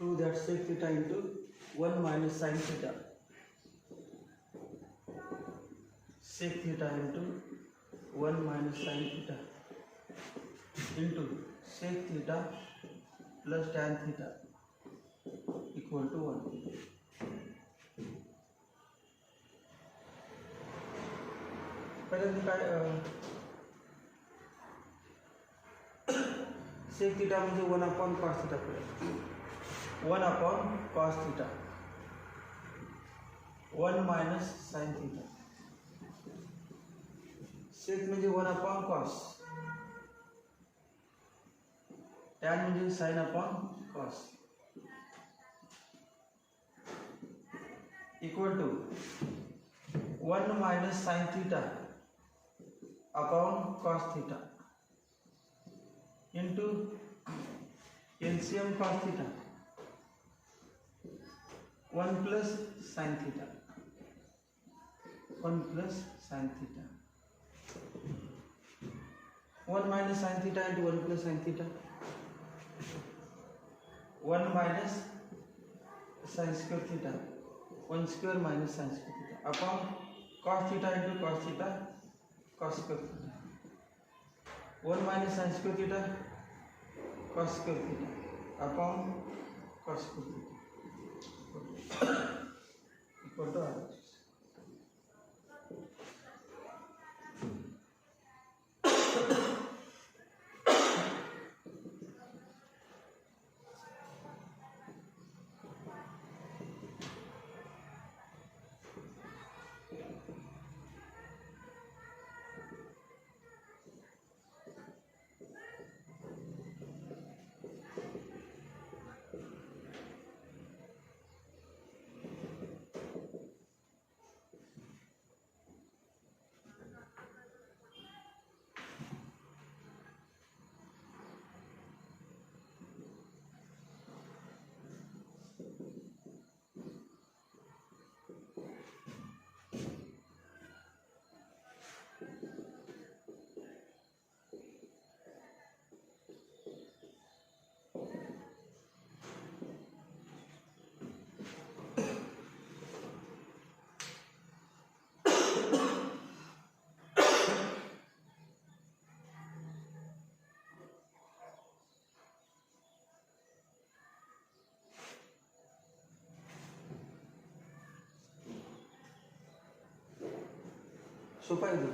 2 that sec theta into 1 minus sin theta. Sec theta into 1 minus sin theta into sec theta plus tan theta equal to 1. पहिल्यांदा काय sec theta म्हणजे 1 upon cos theta पडेल. 1 upon cos theta 1 minus sin theta. sec म्हणजे 1 upon cos, tan म्हणजे sin upon cos equal to 1 minus sin theta upon cos theta into LCM cos theta 1 plus sin theta 1 plus sin theta 1 minus sin theta into 1 plus sin theta 1 minus sin square theta 1 square minus sin square theta upon cos theta into cos theta cos square theta 1 minus sin square theta cos square theta upon cos square theta equal to R. सोपा आहे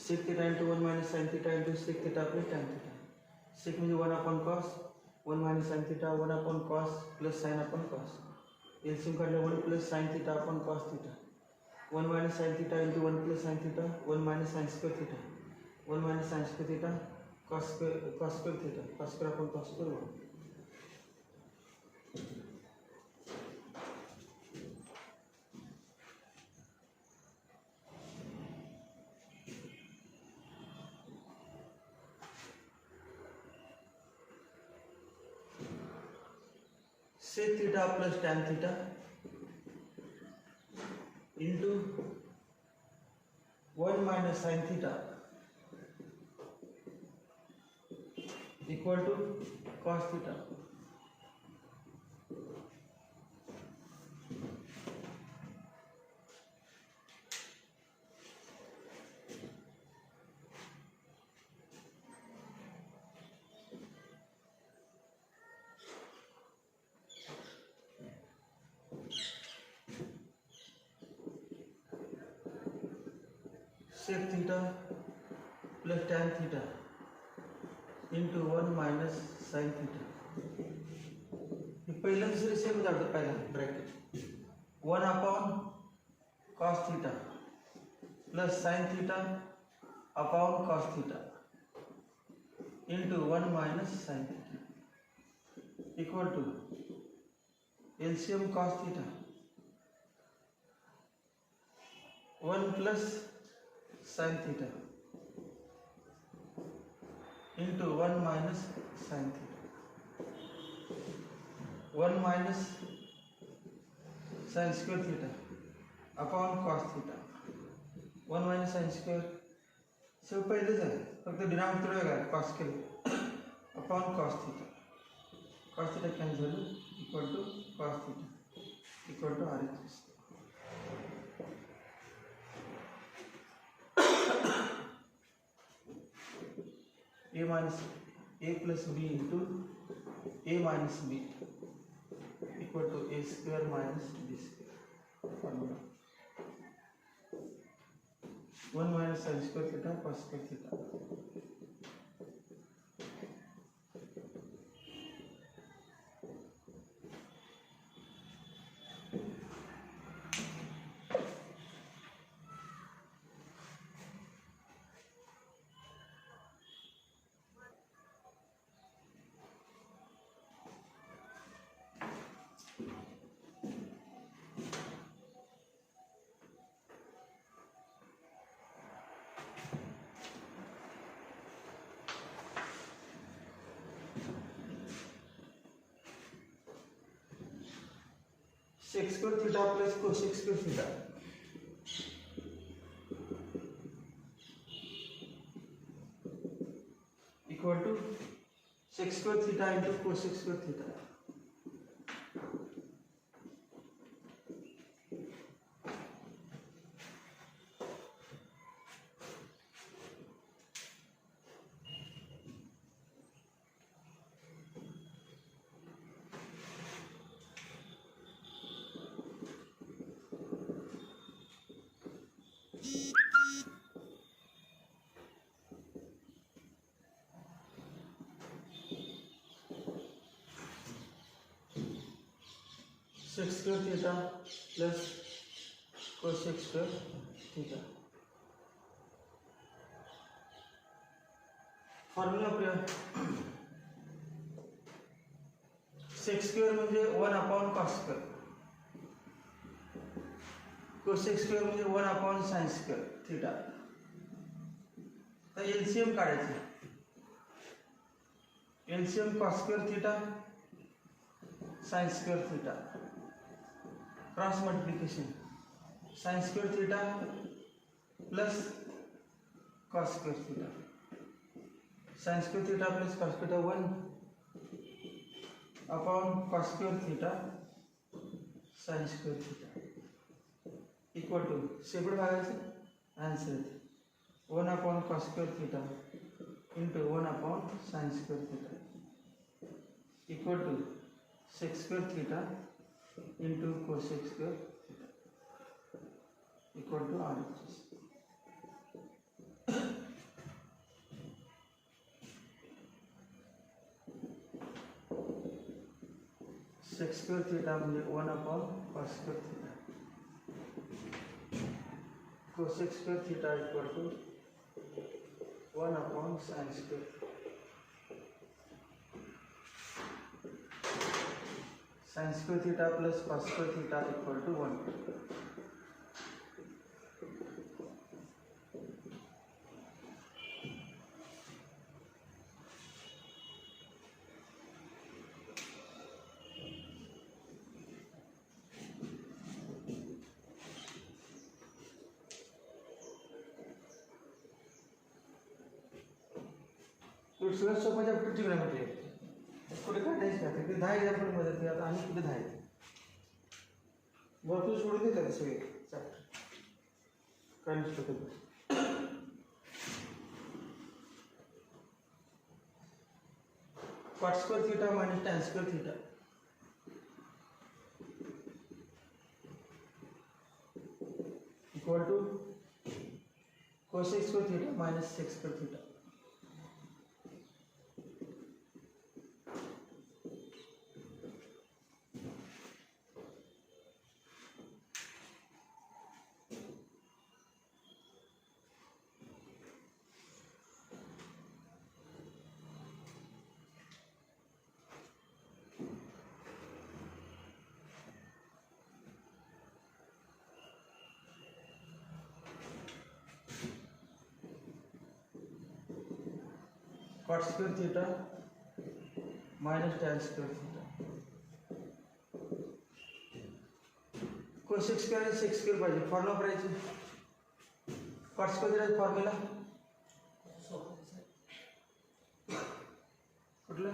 sec theta into 1 minus sin theta into sec theta plus tan theta. sec म्हणजे 1 upon cos 1 minus sin theta 1 upon cos plus sin upon cos. LCM काढले 1 plus sin theta upon cos theta 1 minus sin theta into 1 plus sin theta 1 minus sin square theta 1 minus sin square theta cos square theta cos square upon cos square 1. sec theta plus tan theta into 1 minus sin theta equal to cos theta. sec theta plus tan theta into 1 minus sin theta. हे पहिलं दुसरं same जातं पहिला bracket 1 upon cos theta plus sin theta upon cos theta into 1 minus sin theta equal to LCM cos theta 1 plus sin theta into 1 minus sin theta 1 minus sin square theta upon cos theta 1 minus sin square so पहिलेच आहे फक्त denominator वेगळा आहे cos square upon cos theta cos theta cancel equal to cos theta equal to RHS. A minus A plus B into A minus B equal to A square minus B square. Formula 1 minus sin square theta cos square theta. Sec square theta plus cosec square theta equal to sec square theta into cosec square theta. Sec square theta plus cosec square theta. Formula sec square म्हणजे 1/cos square, cosec square म्हणजे 1/sin square theta. तर LCM काढायचं. LCM cos square theta sin square theta cross multiplication sin square theta plus cos square theta. sin square theta plus cos theta 1/cos square theta sin square theta equal to separate भागायचं answer 1/cos square theta into 1/sin square theta equal to sec square theta into cosec square theta equal to RHS. sec square theta म्हणजे 1/cos square theta, cosec square theta equal to 1/sin square. sin square theta plus cos square theta equal to 1. सगळ्यात सोपं chapter trigonometry आहे. कुठे काढायचं का ते 10 example मध्ये आता आणि कुठे 10 आहेत. भरपूर सोडून देतात सगळे चॅप्टर काढून शकत. cot square theta minus tan square theta equal to cosec square theta minus sec square theta. cot square theta minus tan square theta cosec square आणि sec स्क्वेअर पाहिजे. फॉर्म्युला करायची. cot स्क्वेअर थीटा फॉर्म्युला कुठला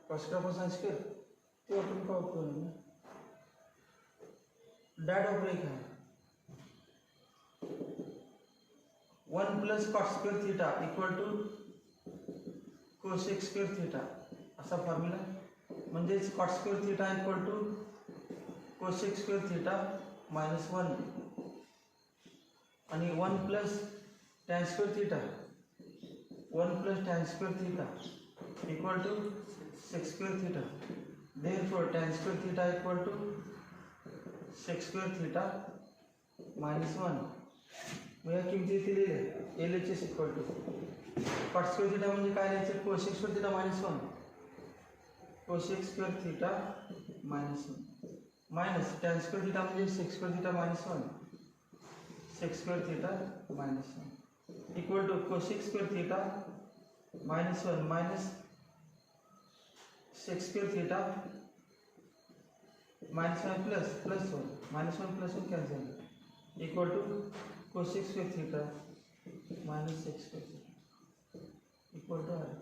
cos square upon sine square ते आपण का उपयोग आहे that of एक आहे 1 plus cos square theta equal to cosec square theta असा फॉर्म्युला म्हणजेच cos square theta equal to cosec square theta minus 1 आणि 1 plus tan square theta 1 plus tan square theta equal to sec square theta therefore tan square theta equal to sec square theta minus 1 मग या किमती इथे लिहिले L H S equal to cot square theta म्हणजे काय लिहायचं cosec square theta minus 1 cosec square theta minus 1 minus tan square theta म्हणजे sec square theta minus 1 sec square theta minus 1 equal to cosec square theta minus 1 minus sec square theta minus 1 plus 1 minus 1 plus 1 cancel equal to cosec square theta minus sec square theta equal to or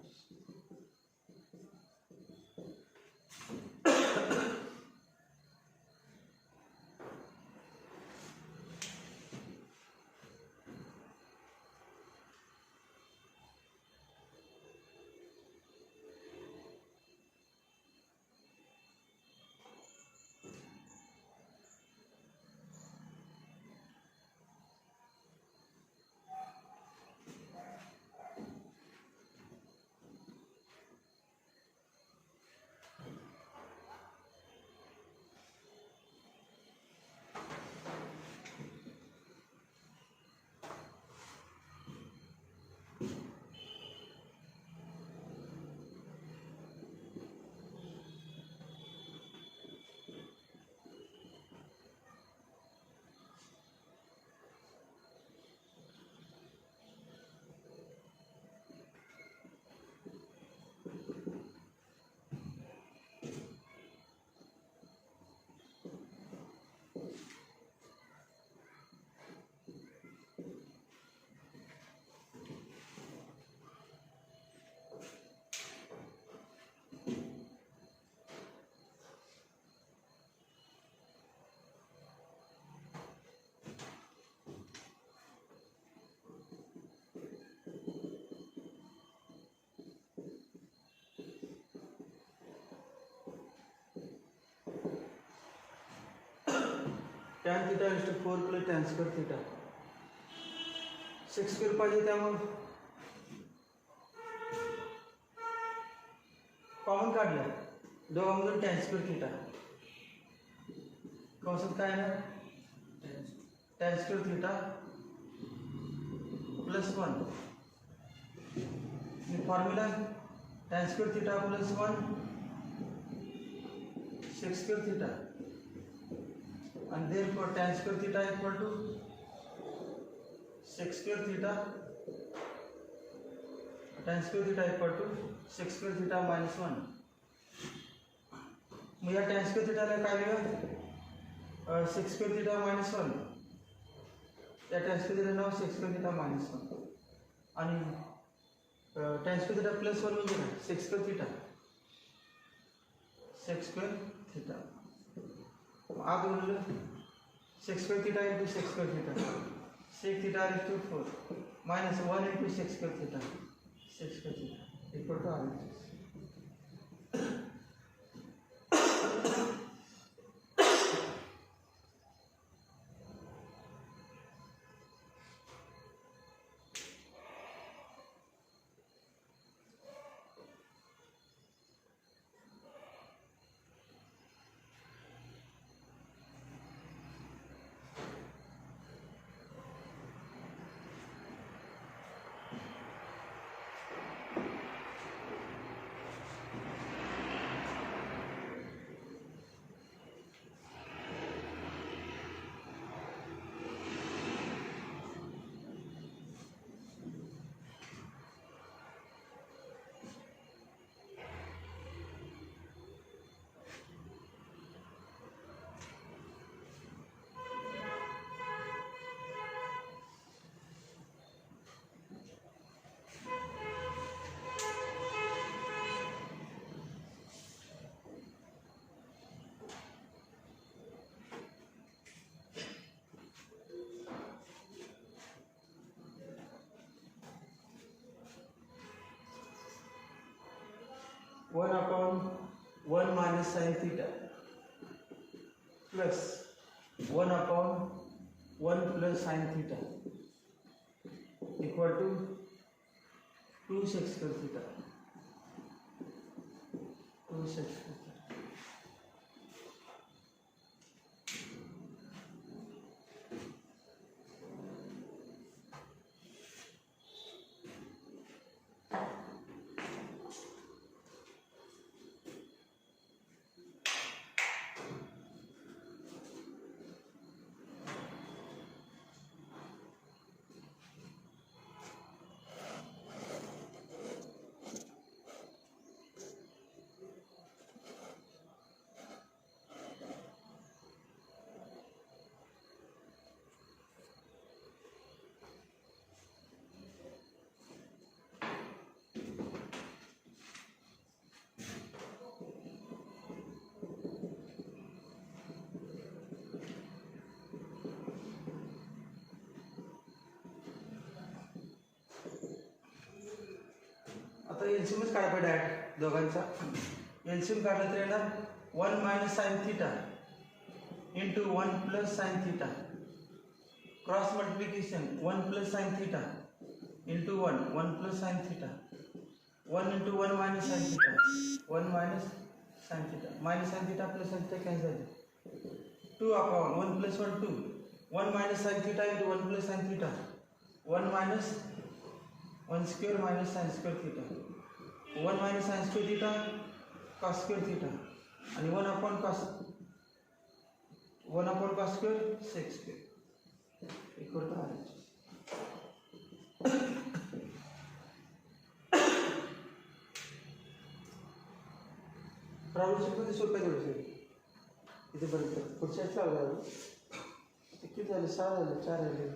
tan theta is to 4 plus tan square theta sec square पाहिजे त्यामुळे common काढलं दोघांमधून tan square theta कंसात काय ना tan square theta plus 1 formula tan square theta plus 1 sec square theta and therefore tan square theta equal to sec square theta tan square theta equal to sec square theta minus 1 मग या tan square theta ला काय लिहूया sec square theta minus 1 या tan square theta नाव sec square theta minus 1 आणि tan square theta plus 1 म्हणजे काय sec square theta sec square theta आग म्हणलं sec square theta into sec square theta sec theta is to 4 minus 1 into sec square theta sec square theta equal to RHS. 1/1 minus sin theta plus 1/1 plus sin theta equal to 2 sec square theta. 2 sec square theta. आता एलसीएमच काढा direct दोघांचा. LCM काढला तर येणार 1 minus sin theta into 1 plus sin theta. Cross multiplication 1 plus sin theta into 1 plus sin theta. 1 into 1 minus sin theta. 1 minus sin theta. Minus sin theta plus sin theta cancel. 2/1 plus 1 2. 1 minus sin theta into 1 plus sin theta. 1 minus 1 square minus sin square theta. 1 minus sin square theta cos square theta आणि 1/cos square sec square equal to RH. Problem मध्ये सोपे थोडेसे इथे पर्यंत पुढच्या लागला किती झाले 6 झाले 4 झाले.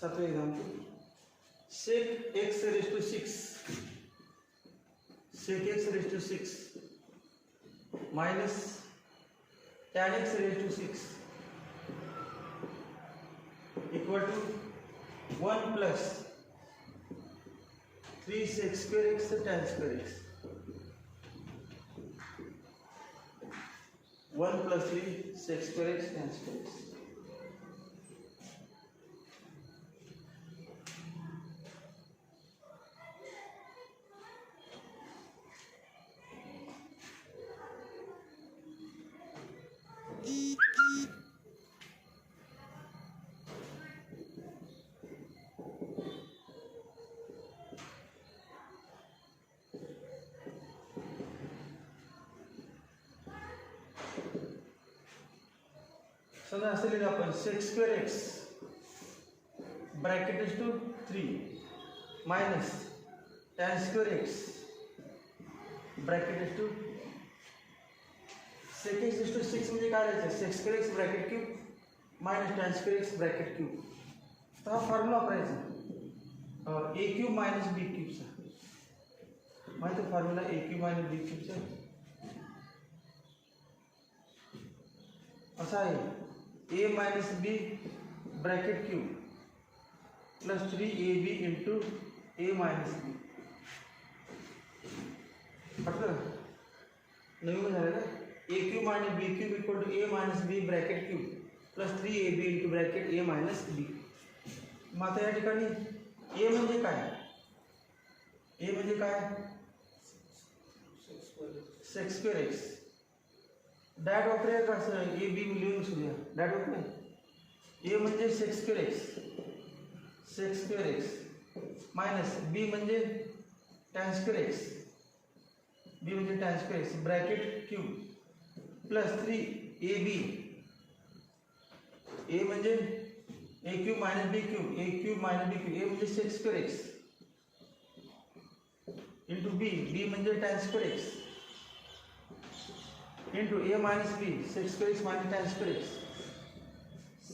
सातवें example. sec x raised to 6 sec x raised to 6 minus tan x raised to 6 equal to 1 plus 3 sec square x tan square x. 1 plus 3 sec square x tan square x. समजा असे लिहिलं आपण sec square x bracket is to 3 minus tan square x bracket is to sec x is to 6 म्हणजे काय लिहायचं sec square x bracket cube minus tan square x bracket cube. तर हा formula वापरायचा a क्यूब मायनस b क्यूबचा. माहिती आहे formula a cube minus b क्यूबचा असा आहे a minus b bracket cube plus 3ab into a minus b. पटलं नवीन झालं ना. a cube minus b cube equal to a minus b bracket cube plus 3ab into bracket a minus b. मग आता या ठिकाणी a म्हणजे काय sec square x. डॅट वापरूया का सर ए बी लिहून सुद्या डॅट होत नाही ए म्हणजे secs square X minus B म्हणजे tan square X bracket cube plus 3 A B A म्हणजे A cube minus B cube A म्हणजे secs square x into B म्हणजे tan square x into A minus B secs square X minus tan square X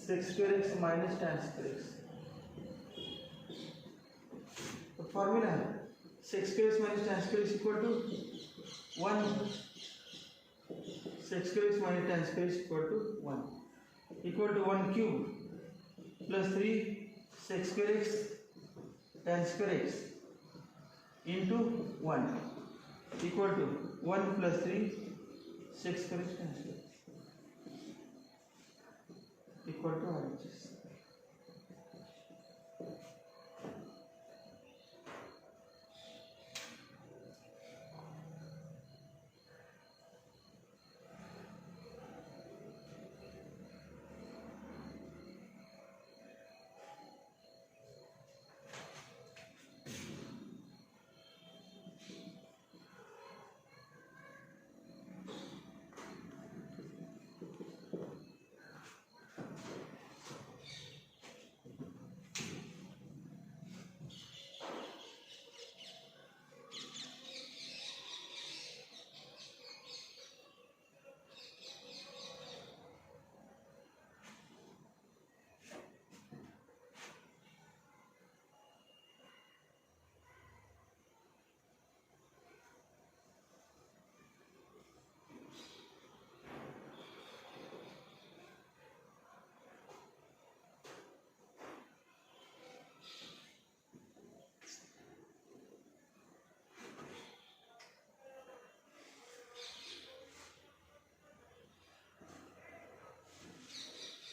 minus tan square X formula है secs square X minus tan square x equal to 1 secs square X minus tan square x equal to 1 cube plus 3 sec square x tan square x into 1 equal to 1 प्लस 3 sec square x tan square equal to RHS.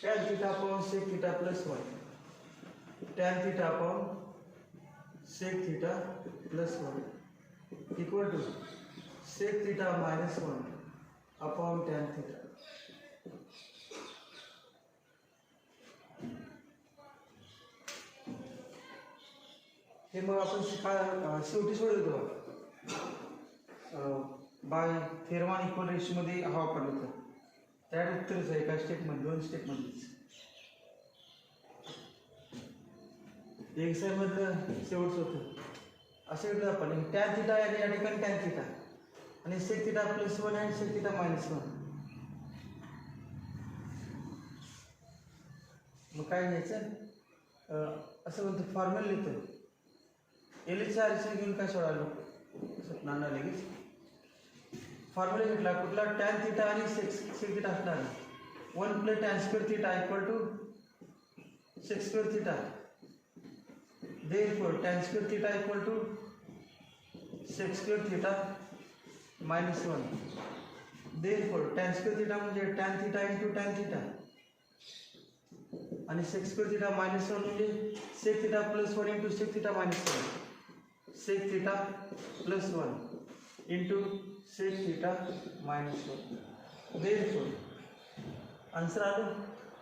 Tan theta upon sec theta plus 1. Tan theta upon sec theta plus 1 equal to sec theta minus 1 upon tan theta. हे मग आपण शेवटी सोडवतो bye थेरमान equal ratio मध्ये हा वापरला होता त्यात उत्तरच आहे एका स्टेपमध्ये 2 स्टेपमध्येच एक्झाम मधलं शेवटचं होतं असं घेतलं आपण टॅन थिटा आणि या ठिकाणी टॅन थिटा आणि सेक थिटा प्लस 1 आणि सेक थिटा मायनस 1 मग काय घ्यायचं असं म्हणतो फॉर्म्युला लिहितो एलचा आरसी घेऊन काय सोडायला नाना लगेच फॉर्म्युला घेतला कुठला टॅन थिटा आणि सेक थिटा असणार 1 plus tan square theta equal to sec square theta therefore tan square theta equal to sec square theta minus 1 therefore tan square theta म्हणजे tan theta into tan theta आणि sec square theta minus 1 म्हणजे sec theta plus 1 into sec theta minus 1 sec theta plus 1 into sec theta minus 1 therefore answer आलं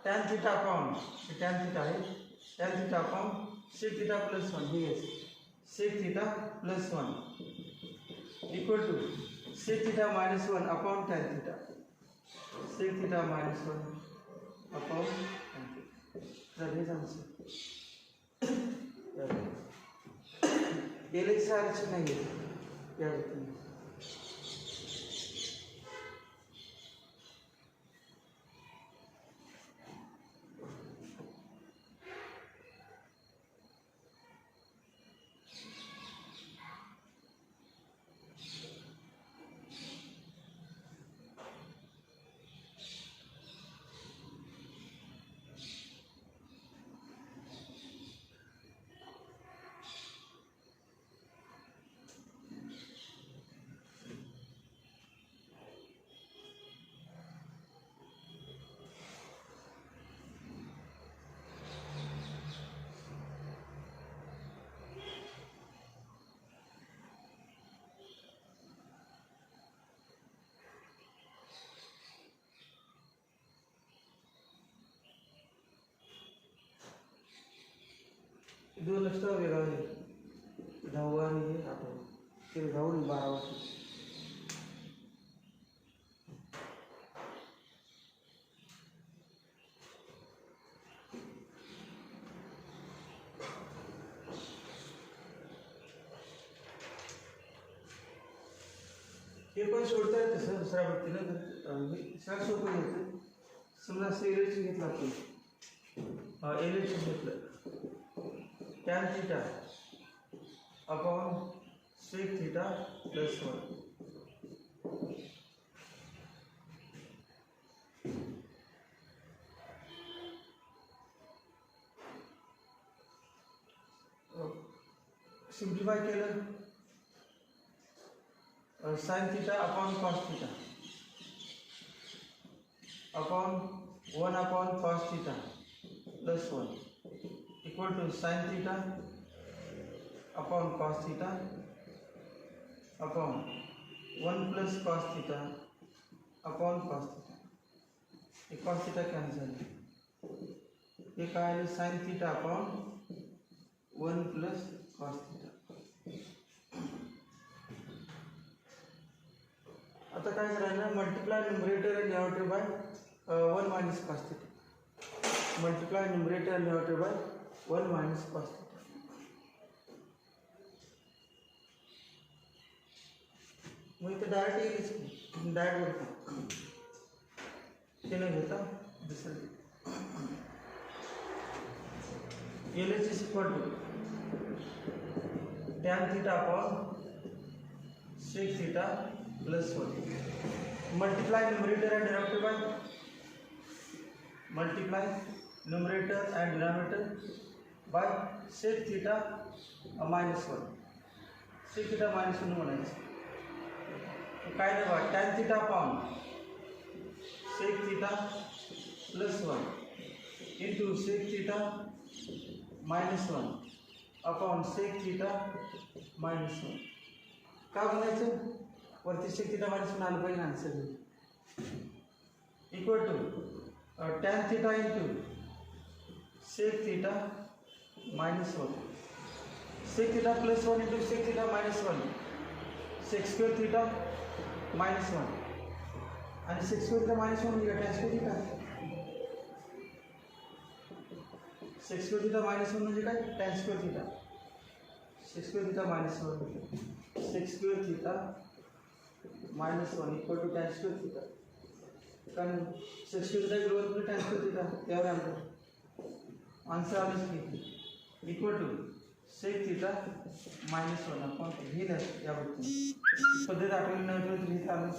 tan theta upon tan theta आहे tan theta upon sec theta plus 1 yes sec theta plus 1 equal to sec theta minus 1 upon tan theta sec theta minus 1 upon tan theta तर हेच answer LX आरची नाही आहे या रीतीने दोन लक्षात वेगळा आहे 10वा आणि 8वा ते 10 आणि 12वा हे पण सोडता येतं सर दुसऱ्या पद्धतीनं सगळ्यात सोपं घेतं समजा असं एलएच घेतलं आपण एलएच घेतलं tan theta upon sec theta plus 1 simplify केलं sine theta upon cos theta upon 1 upon cos theta plus 1 equal to sine theta upon cos theta upon 1 plus cos theta upon cos theta ये cos theta cancel ये काय आलं sine theta upon 1 plus cos theta आता काय करायचं multiply numerator and denominator by 1 minus cos theta multiply numerator and denominator by 1 minus cos theta मग इथे direct येईल डायरेक्ट बघता ते न घेता दुसरं LH is equal to tan theta upon sec theta plus 1 multiply numerator and denominator by multiply numerator and denominator by sec theta minus 1 sec theta minus 1 म्हणायचं काय देवा tan theta upon sec theta plus 1 into sec theta minus 1 upon sec theta minus 1 काय बनायचं वरती सेक theta minus 1 आलं पाहिजे answer equal to tan theta into sec theta minus 1 sec theta plus 1 into sec theta minus 1 sec square theta minus 1 आणि sec square theta minus 1 म्हणजे tan square theta sec square theta minus 1 म्हणजे काय tan square theta sec square theta minus 1 sec square theta minus 1 equal to tan square theta कारण sec square theta equal to tan square theta त्यावर आमचं answer आलीच की equal to sec theta minus 1 आपण हे या पद्धत आठवली नव्हती तरी इथं आलं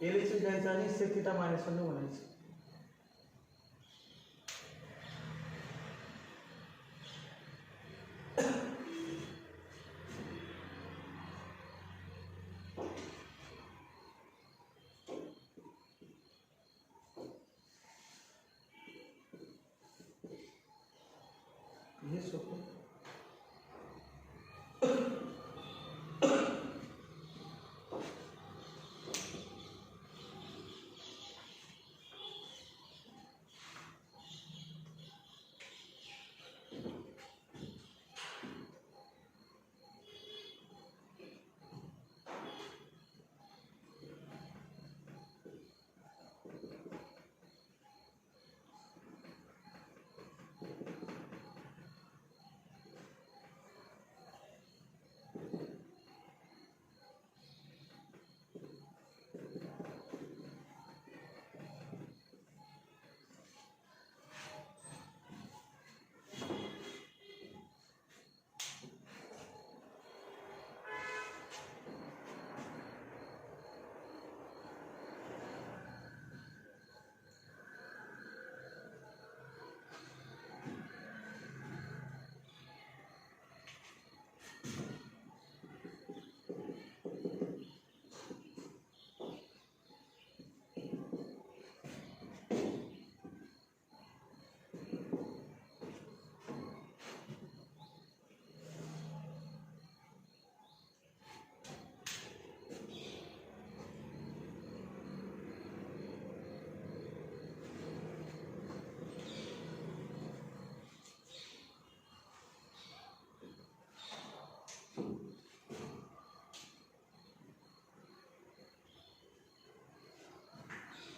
एलएच घ्यायचं आणि सेक थीटा माइनस 1 म्हणायचं ये सोपं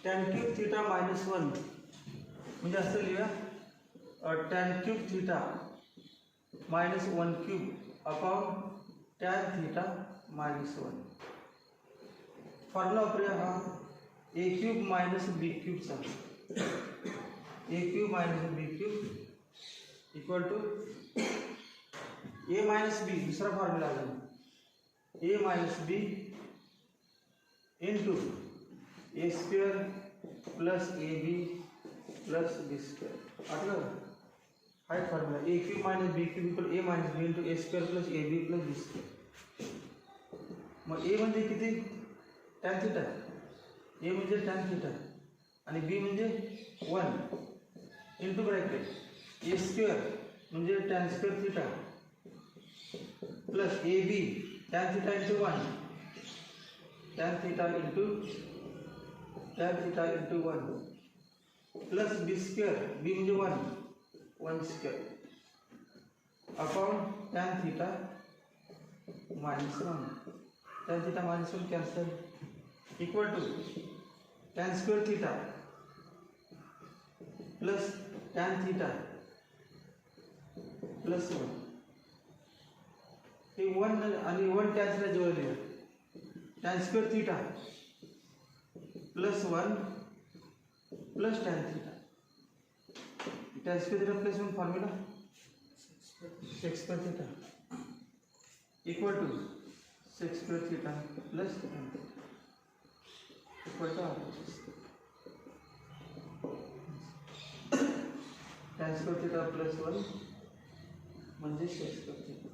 टॅन क्यूब थिटा मायनस 1 म्हणजे असं लिहूया, tan cube theta minus 1 cube upon tan theta minus 1. Formula वापरूया हा ए क्यूब मायनस बी क्यूबचा, A cube minus B cube equal to A minus B, दुसरा फॉर्म्युला आला, A minus B into A square plus A B plus B square. आठवलं हाय formula, A cube minus B cube equal A minus B into A square plus A B plus B square. मग ए म्हणजे किती, tan theta, ए म्हणजे tan theta आणि B म्हणजे 1 into bracket A square म्हणजे tan square theta plus A B tan theta into 1, tan theta into 1 plus B square, B म्हणजे 1 square upon tan theta minus 1, tan theta minus 1 cancel equal to tan square theta plus tan theta plus 1. हे 1 आणि 1 cancel जवळ लिहा, tan square theta plus 1 plus tan theta, tan square theta plus 1 formula sec square theta equal to sec square theta plus tan theta equal to tan square theta plus 1 म्हणजे sec square theta.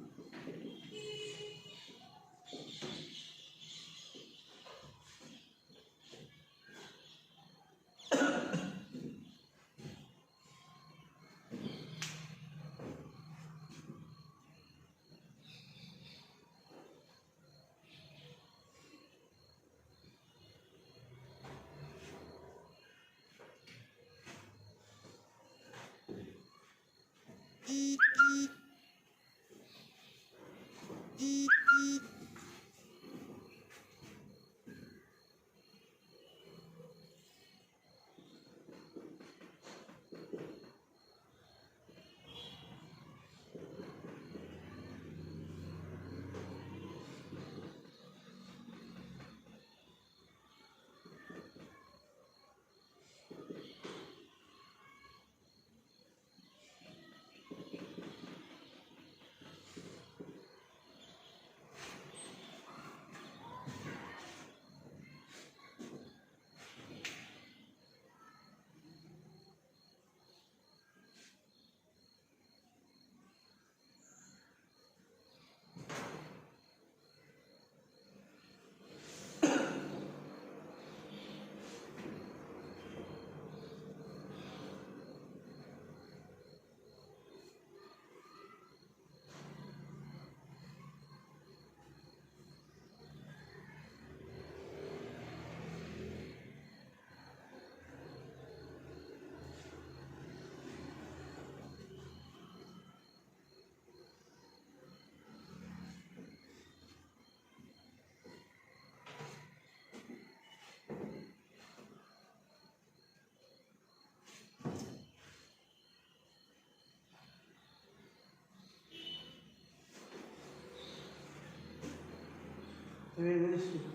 Very stupid.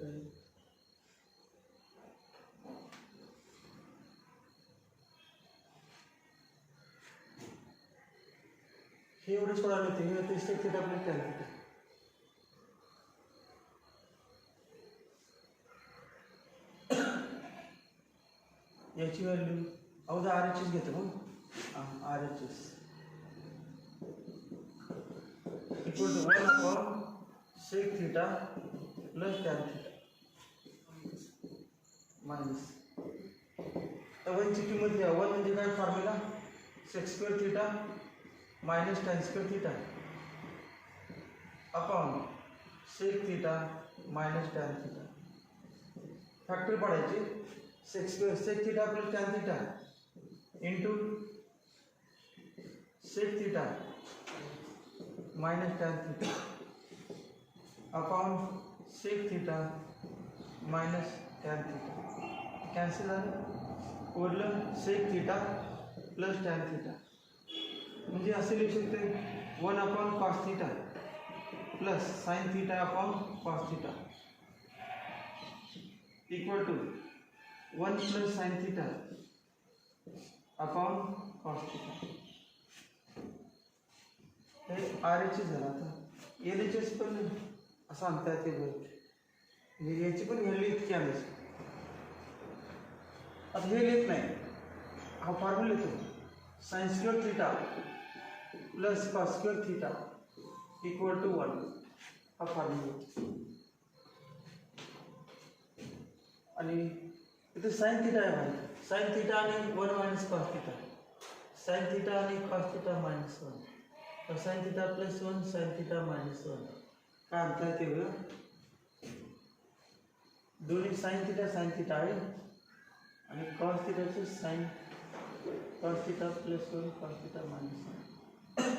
काही हे एवढे सोडायला होते, हे होते sec theta plus tan theta. याची value अवधा आर एच एस घेतो मग R H S equal to 1 upon sec theta plus tan theta minus. तर 1 ची किंमत घ्या. 1 म्हणजे काय formula sec square theta minus tan square theta upon sec theta minus tan theta. Factor पडायचे sec square sec theta plus tan theta into sec theta minus tan theta upon sec theta minus tan theta. Cancel झालं. उरलं sec theta plus tan theta. म्हणजे असे लिहू शकते 1 upon cos theta plus sine theta upon cos theta equal to 1 plus sine theta upon cos theta. हे R H S झालं. आता L H S पण असं आणता येते बरं, म्हणजे याची पण व्हॅल्यू इतकी आणायची. आता हे लिहित नाही, हा फॉर्म्युला लिहितो sine square theta plus cos square theta equal to 1 हा फॉर्म्युला. आणि इथे साइन थिटा आहे भाई. साइन थिटा आणि 1 minus cos theta. Sine theta आणि कॉस थिटा मायनस 1. तर sign theta plus 1 sine theta minus 1 काय म्हणता येते बघा. दोन्ही साइन थिटा आहे आणि कॉस थिटाचे sine cos theta plus 1 cos theta minus 1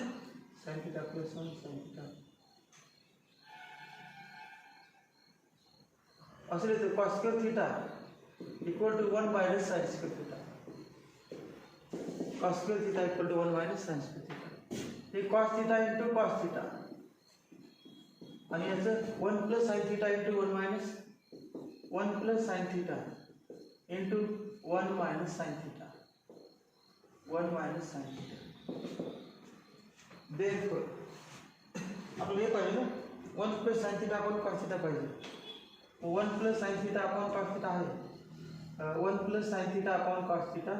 sine theta plus 1 sine theta असं लिहितो cos square theta equal to 1 minus sine square theta. Cos square theta equal to 1 minus sine square theta. हे cos theta into cos theta आणि याचं 1 plus sine theta into 1 minus 1 plus sine theta into 1 minus sine theta 1 minus sine theta. Therefore आपल्याला हे पाहिजे ना 1 plus sine theta upon cos theta पाहिजे. 1 plus sine theta upon cos theta आहे. 1 plus sine theta upon cos theta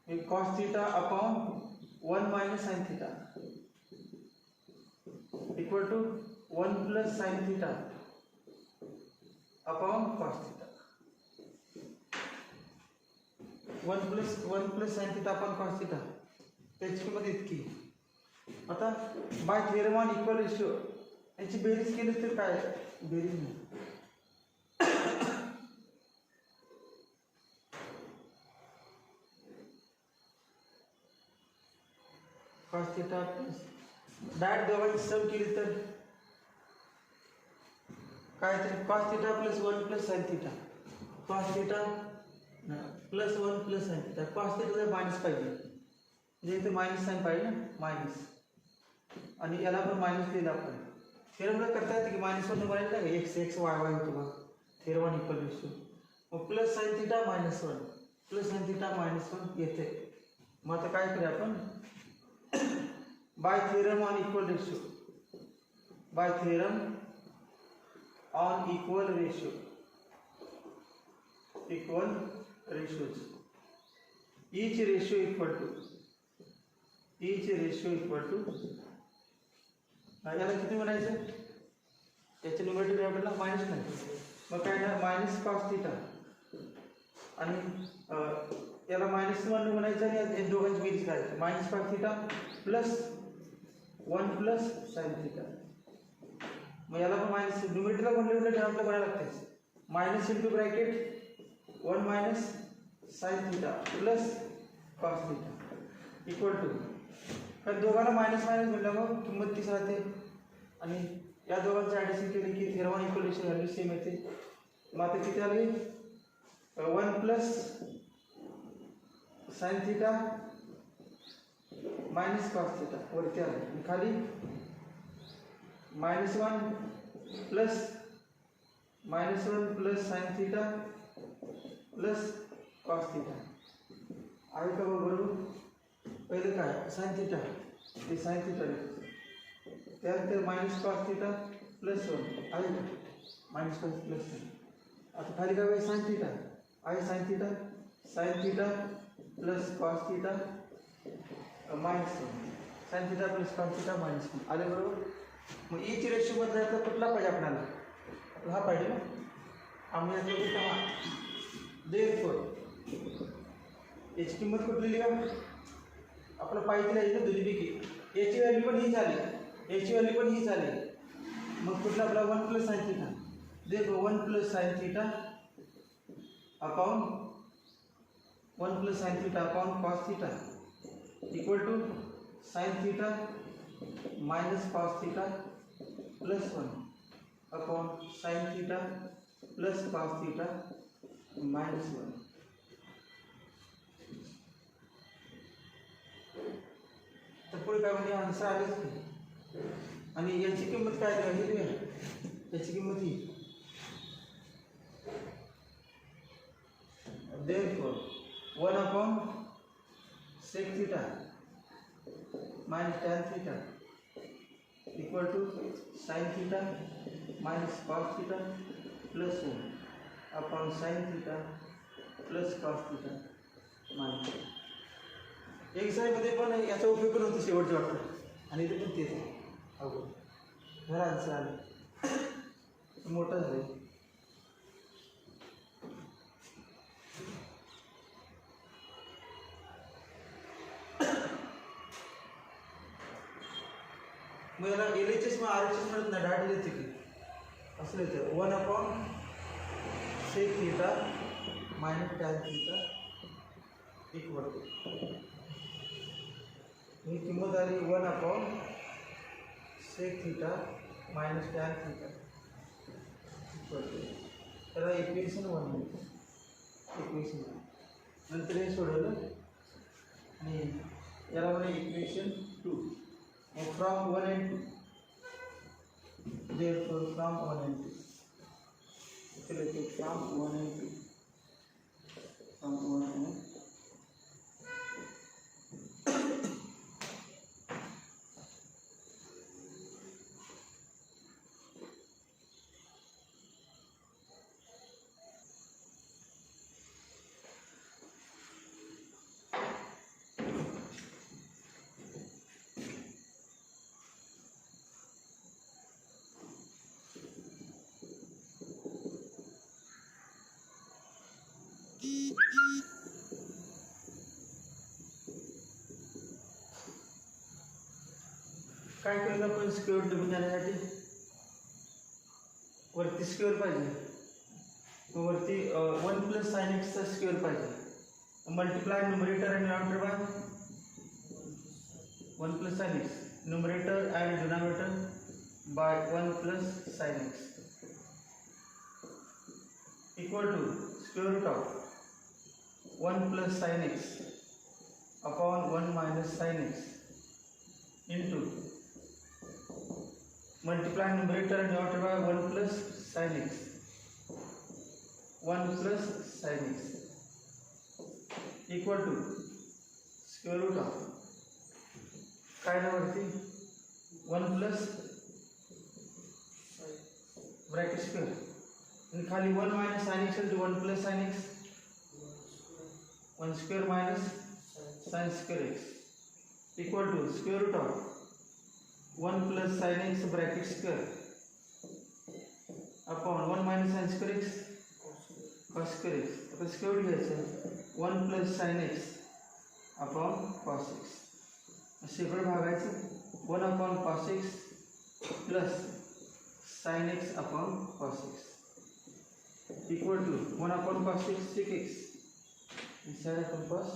हे cos theta upon 1 minus sine theta equal to 1 plus sine theta upon cos theta. 1 plus sine theta upon cos theta त्याची किंमत इतकी. आता by theorem on equal ratio याची बेरीज केली तर काय बेरीज नाही. कॉस थिटा प्लस डायरेक्ट दोघांची सम केली तर काय तरी cos theta plus 1 plus sine theta cos theta plus 1 plus sine theta. Cos थिटाला मायनस पाहिजे म्हणजे इथे मायनस साइन पाहिजे ना मायनस आणि याला पण मायनस लिहिला आपण. थेरमला करता येते की मायनस 1 बनायला का एक्स एक्स वाय वाय होतो बघ थेरम ऑन इक्वल रेशिओ. मग plus sine theta minus 1 plus sine theta minus 1 येते. मग आता काय करूया आपण by theorem on equal ratio by theorem on equal ratio each ratio equal to याला किती म्हणायचं याचे न्यूमरेटर आपल्याला मायनस नाही. मग काय ना मायनस कॉस थिटा आणि याला मायनस 1 म्हणायचं आणि या दोघांची बेरीज करायची minus cos theta plus 1 plus sine theta. मग याला पण मायनस न्यूमरेटरला म्हणलं आपल्याला करायला लागते minus into bracket 1 minus sine theta plus cos theta equal to कारण दोघांना मायनस मायनस म्हटलं मग किंमत तीच राहते आणि या दोघांचं ॲडिशन केले की theorem on equal ratio value same येते. मग आता किती आली 1 plus sine theta minus cos theta वरती आले खाली -1 plus -1 plus sine theta plus cos theta आहे का बरोबर. पहिले काय साइन थीटा ते साइन थीटा त्यानंतर मायनस कॉस थीटा प्लस 1 आहे का मायनस कॉस प्लस 1. आता खाली काय साइन थीटा आहे sign theta plus cos theta minus 1 sign theta plus cos theta minus 1 आले बरोबर. मग ई ची रेशो बदलायचा कुठला पाहिजे आपल्याला हा पाहिजे ना. आम्ही यातला कुठला हा देअरफॉर याची किंमत कुठली लिहा आपल्याला पाहिजे आहे ना दोन्हीपैकी. याची व्हॅल्यू पण ही झाली याची व्हॅल्यू पण ही झाली. मग कुठला आपला 1 प्लस साइन थीटा देखो 1 plus sine theta upon 1 plus sine theta upon cos theta equal to sine theta minus cos theta plus 1 upon sine theta plus cos theta minus 1. तर पुढे काय म्हणजे आन्सर आलेच की. आणि याची किंमत काय दिली याची किंमत ही therefore 1 upon sec theta minus tan theta equal to sin theta minus cos theta plus 1 upon sin theta plus cos theta minus. एक्झाममध्ये पण याचा उपयोग पण होतो शेवटच्या वाटतं आणि इथे पण तेच अगोदर घर आन्सर आलं मोठं झालं. मग याला एल एच एस मग आर एच एस म्हणत नाही डायरेक्ट येते की असं येतं 1 upon sec theta minus tan theta equal to ही किंमत आली 1 upon sec theta minus tan theta equal to त्याला इक्वेशन 1 मिळतं इक्वेशन नंतर हे सोडवलं आणि याला म्हणे equation 2. From 1 and 2 therefore from 1 and 2 चलिए from 1 and 2 from 1 and 2 काय केलं आपण स्क्वेअर लिहून जाण्यासाठी वरती स्क्वेअर पाहिजे वरती 1 प्लस साइन एक्सचा स्क्वेअर पाहिजे मल्टिप्लाय न्यूमरेटर आणि denominator by 1 plus sine x numerator and denominator by 1 plus sin x equal to square root of 1 plus sin x upon 1 minus sin x into multiply numerator and denominator by 1 plus sin x 1 plus sin x equal to square root of काय ना वरती 1 plus bracket square आणि खाली 1 minus sine x into 1 plus sine x 1 square minus sine square x equal to square root of 1 plus sine x bracket square upon 1 minus sine square x cos square x. आता square घ्यायचं 1 plus sine x upon cos x शेकडो भागायचं 1 upon cos x plus sine x upon cos x equal to 1 upon cos x sec x sine upon cos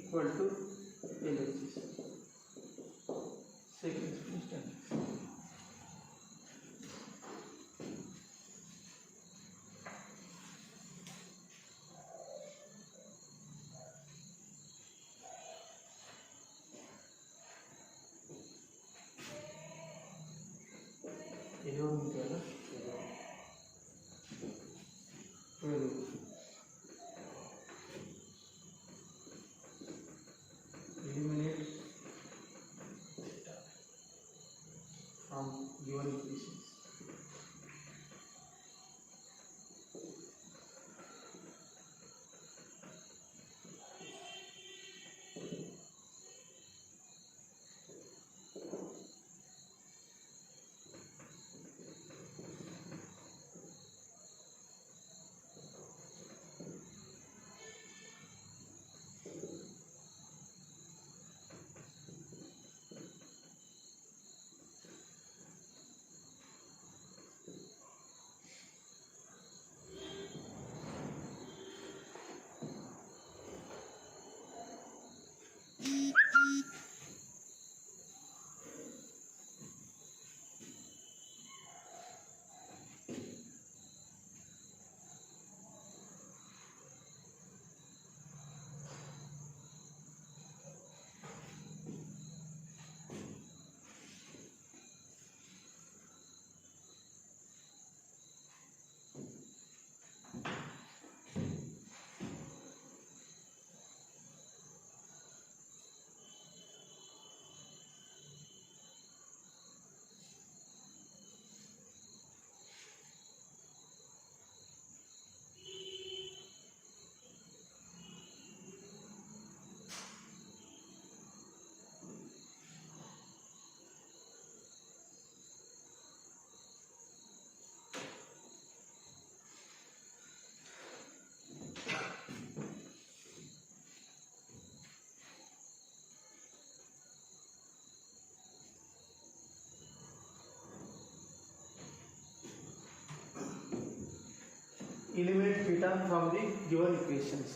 equal to L H S sec x plus tan x. ये जो निकला eliminate theta from the given equations.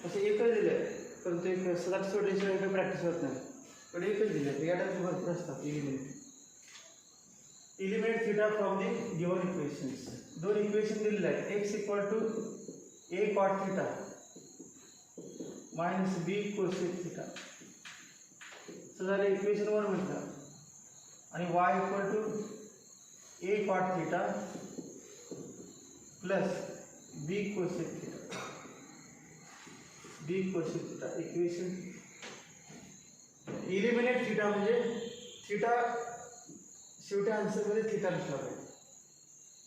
असे एकच दिले आहे, परंतु एक सदाच सोडल्याशिवाय काही प्रॅक्टिस होत नाही. पण एकच दिले आहे, या टाईपचे भरपूर असतात. Eliminate theta from the given equations. दोन इक्वेशन दिलेले आहेत. X equal to A cot theta minus b cosec theta. असं झालं इक्वेशन 1 म्हटलं. आणि y equal to A cot theta plus b cosec theta. B cosec theta equation. Eliminate theta म्हणजे theta शेवटी आन्सरमध्ये थीटा नसला पाहिजे.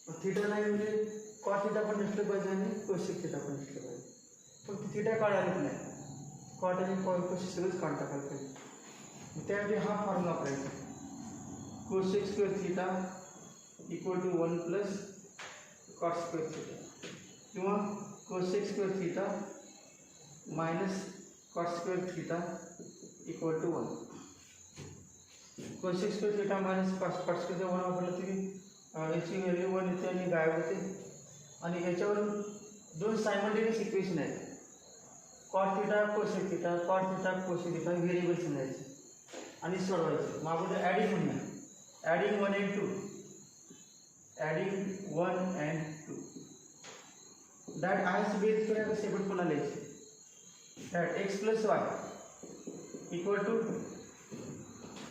मग थीटा नाही म्हणजे कॉट थीटा पण नसलं पाहिजे आणि कोसेक थीटा पण नसलं पाहिजे. फक्त थीटा काढायलाच नाही, कॉट आणि कोसेक सगळंच काढून टाकायला पाहिजे. त्यासाठी हा फॉर्म्युला वापरायचा. Cosec square theta equal to 1 plus cot square theta किंवा cosec square theta minus cot square theta equal to 1. Cosec square theta minus cot square 1 वापरलं तरी याची व्हॅल्यू 1 येते आणि गायब होते. आणि याच्यावरून दोन सायमल्टेनियस इक्वेशन आहेत. Cot theta cosec theta, cot theta cosec theta variable समजायचे आणि सोडवायचे. मग आपण ॲडिंग म्हणूया. Adding 1 and 2. Adding 1 and 2. That is base करायला सेपरेट पुन्हा लिहायचे. That X plus Y equal to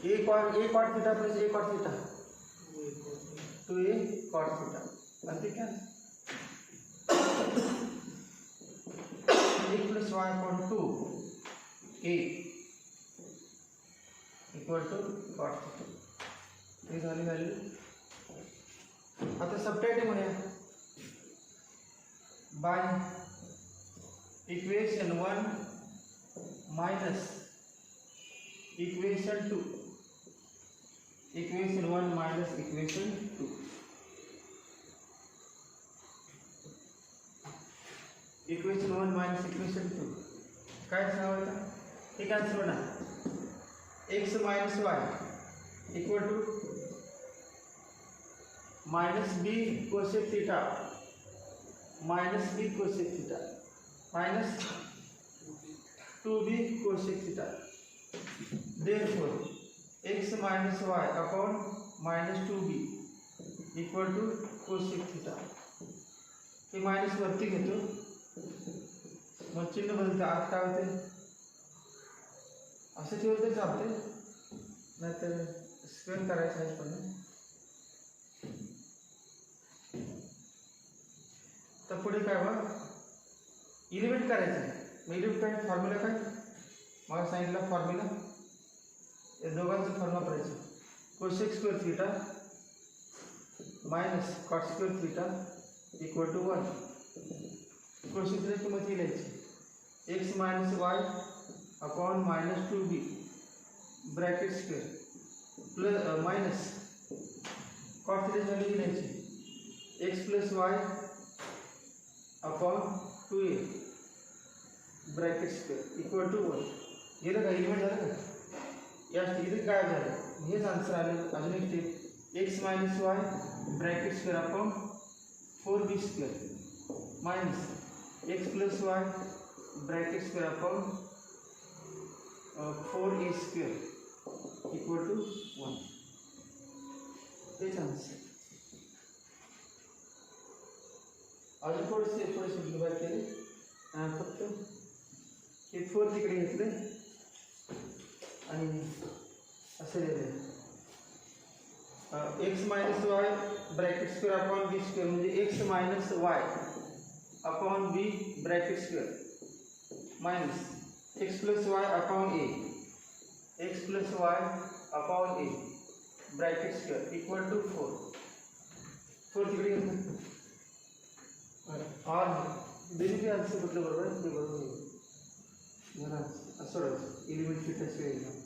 A cot theta plus A cot theta two A cot theta. आणि ते काय A plus Y equal to A equal to cot theta. हे झाली value. आता subtract म्हणूया. By equation 1 minus equation 2. Equation 1 minus equation 2. Equation 1 minus equation 2 काय सांगायचं? हे कॅन्सल होणार. X minus y equal to minus b cosec theta minus b cosec theta minus 2b cosec theta. Therefore x minus y upon minus 2b equal to cosec theta. हे minus वरती घेतो, मग चिन्ह बदलते. आत काय होते असं ठेवलं तरी चालते, नाहीतर स्क्वेअर करायचं आहे. पण तर पुढे काय बघ इलिमिनेट करायचं आहे. मग इलिमिनेट काय फॉर्म्युला काय मला सांगितलं. फॉर्म्युला या दोघांचं फॉर्म्युला करायचं. Cosec square theta minus cot square theta equal to 1. Cosec theta किंमत ही लिहायची. X minus Y upon minus 2b bracket square plus minus cot theta value लिहायची. X plus Y upon 2a bracket square equal to 1. गेलं का? Eliminate झालं का? या इथे काय झालं हेच आन्सर आलं. अजून एक step. X minus Y bracket square upon 4b square minus x plus y bracket square upon 4a square equal to 1. तेच आन्सर. अजून थोडेसे सिम्प्लिफाय केले. फक्त हे 4 तिकडे घेतले आणि असे लिहिले. X minus Y bracket square upon B square म्हणजे X minus Y upon B bracket square minus x plus Y upon A X plus Y upon A bracket square equal to 4. 4 तिकडे घेतलं. और दोन्ही आन्सर कुठलं बरोबर आहे ते बरोबर आहे. मला असं इलिमिनेट थीटाची व्हॅल्यू.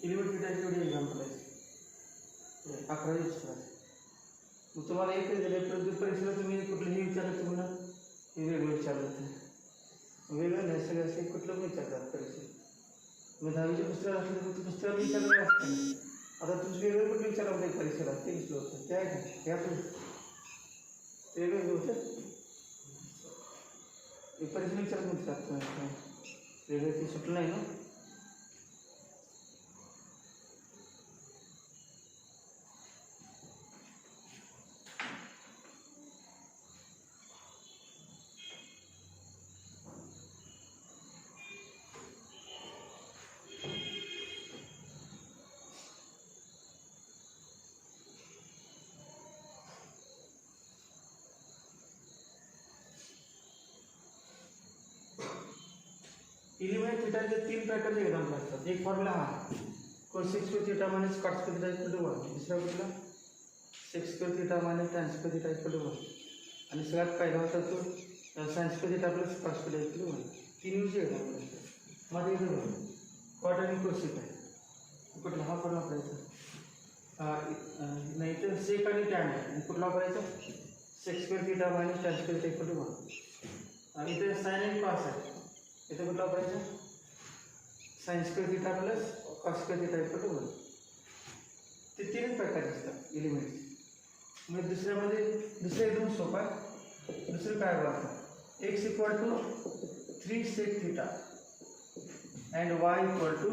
एलिमेंट थिटाचे एवढे एक्झाम्पल आहे 11 यूज करायचे. मग तुम्हाला एकच दिलं प्रत्येक परीक्षेला तुम्ही कुठलंही विचारलं तुम्हाला हे वेगळं विचारलं तर वेगळं नाही सगळं असे कुठलं पण विचारतात परीक्षेत. मग 10वीच्या पुस्तकात असलं तर पुस्तकाला विचारलं असतं. आता तुमचं वेगळं कुठलं विचारलं होतं परीक्षेला ते विचारलं होतं ते आहे का त्या पण वेगळं होतं एक परीक्षेला विचारत म्हणतात वेगळं ते सुटलं नाही ना. एलिमेंट थिटाचे 3 प्रकारचे एक्झाम्पल असतात. एक फॉर्म्युला हा cos square theta minus cot square theta equal to 1. दुसरा कुठला sec square theta minus tan square theta equal to 1. आणि सगळ्यात पहिला होता तो sin square theta plus cos square theta equal to 1. 3 use example असतात. मध्ये इथं बघा cot आणि cosec आहे कुठला हा पण वापरायचा नाही तर sec आणि tan आहे कुठला वापरायचा sec square theta minus tan square theta equal to 1. आणि इथे sin आणि cos आहे इथे कुठला वापरायचा sin square theta plus cos square theta equal to 1. ते 3 प्रकारचे असतात एलिमेंट्स. मग दुसऱ्यामध्ये दुसरं एकदम सोपं आहे. दुसरं काय बघा x equal to 3 sec theta and y equal to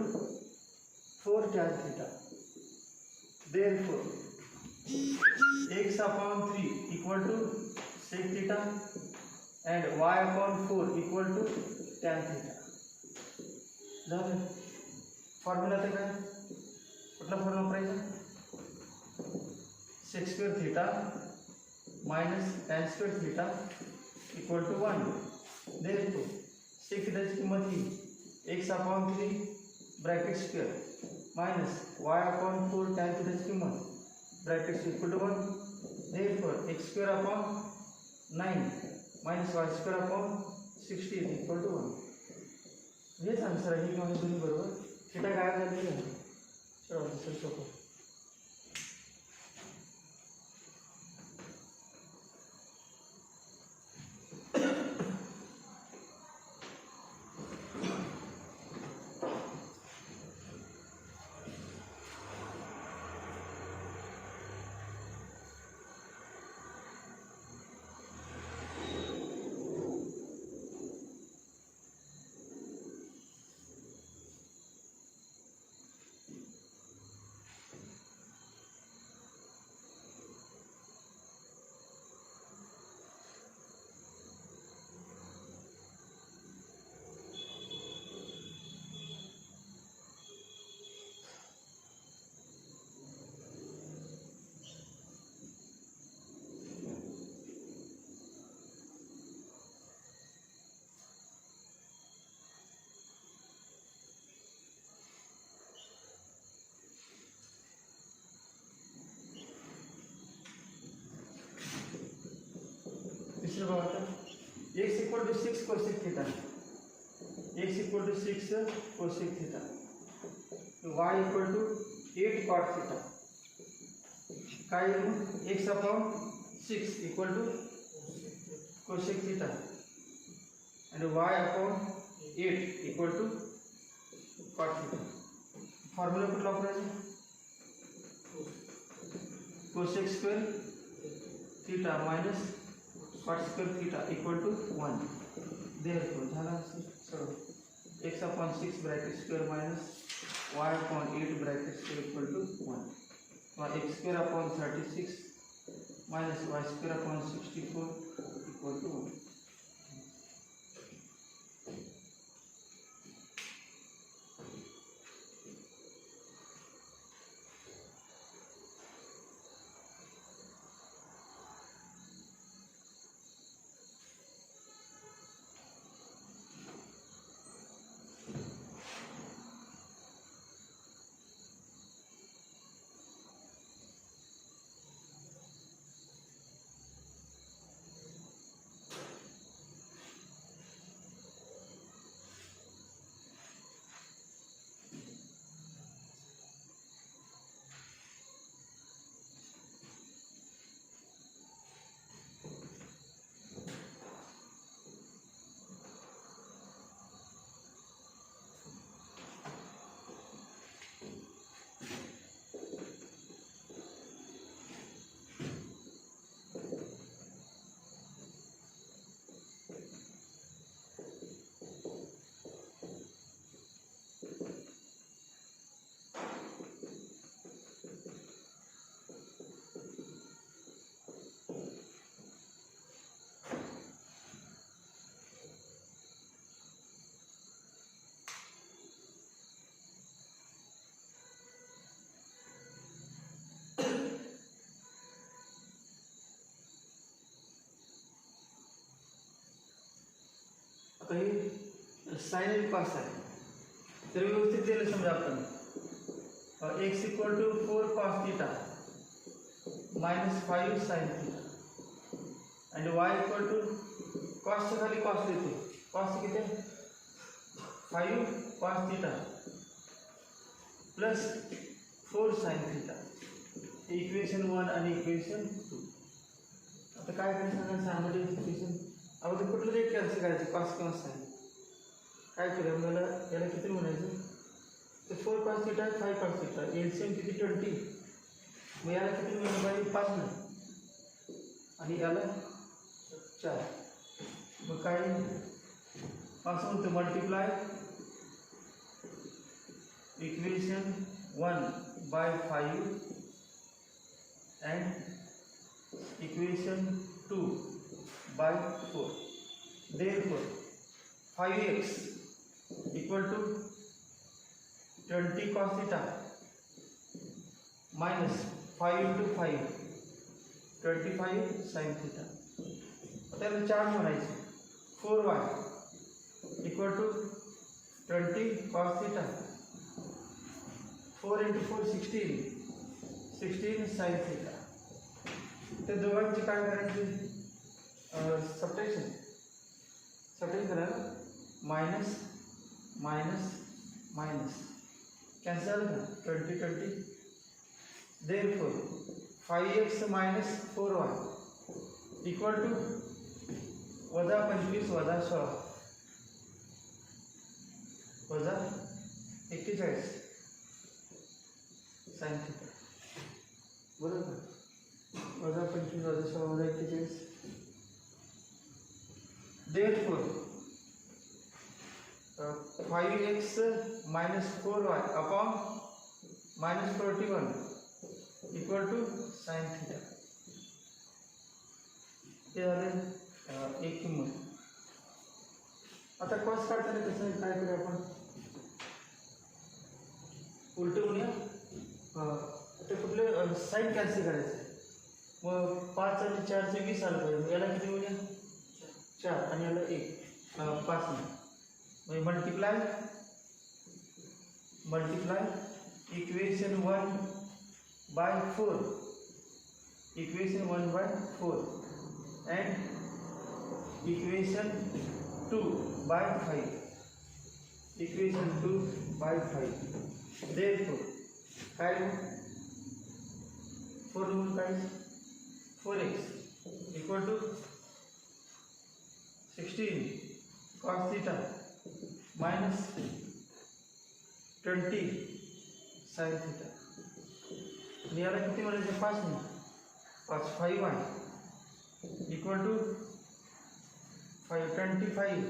4 tan theta. Therefore x upon 3 equal to sec theta and y upon 4 equal to tan theta. झालं फॉर्म्युला तर काय कुठला फॉर्म्युला वापरायचा sec square theta minus tan square theta equal to 1. Therefore sec थिटाची किंमत ही x upon 3 bracket square minus y upon 4 tan थिटाची किंमत bracket equal to 1. Therefore x square upon 9 मायनस y square upon 16 equal to 1. हेच answer आहे किंवा हे दोन्ही बरोबर. थिटा गायब झालेली आहे चला दुसरं सोपं. तिसरं बघा x equal to 6 cosec theta x equal to 6 cosec theta y equal to 8 cot theta. काय x upon 6 equal to cosec theta आणि y upon 8 equal to cot theta. Formula कुठला वापरायचा cosec square theta minus cot square theta equal to 1. Therefore झाला सरळ x upon 6 bracket square minus y upon 8 bracket square equal to 1 किंवा x square upon 36 minus y square upon 64 equal to 1. काही sign आणि cos आहे. तर व्यवस्थित दिलं समजा आपण x equal to 4 cos theta minus 5 sine theta आणि y इक्वल टू कॉसच्या खाली कॉस देतो. कॉस किती आहे 5 cos theta plus 4 sine theta. Equation 1 आणि इक्वेशन 2. आता काय करायचं सांगा सामान्य इक्वेशन अगोदर कुठलं एक कॅन्सल करायचं कॉस किंवा साइन. काय करूया मला याला किती म्हणायचं तर 4 cos theta 5 cos theta LCM किती 20. मग याला किती मिळालं पाहिजे 5 ना आणि याला 4. मग काय असं होतं multiply equation 1 by 5 and equation 2 by 4. Therefore 5x equal to 20 cos theta minus 5 into 5 25 sin theta. आता 4 म्हणायचे 4y equal to 20 cos theta 4 into 4 16 sin theta. ते दोघांची काय करायची सबट्रॅक्शन करा मायनस मायनस मायनस कॅन्सल का 20 therefore 5x minus 4y equal to वजा 25 वजा 16 वजा 41 साइन थीटा. बरोबर वजा 25 वजा 16 वजा 41. Therefore 5x minus 4y upon minus 41 equal to sin theta. हे झाले एक किंमत. आता कॉस काढताना कसं काय करूया आपण उलट होऊया. ते कुठले साइन कॅन्सल करायचं आहे. मग 5 आणि 4 चे 20 आलं पाहिजे. याला किती होईल 4 आणि याला 1 5 म्हणजे multiply equation 1 by 4 equation 1 by 4 and equation 2 by 5 equation 2 by 5. Therefore काय 4 म्हणून काय 4x equal to 16 cos theta minus 20 sin theta. आणि याला किती म्हणायचं 5 म्हणून 5 5y equal to 525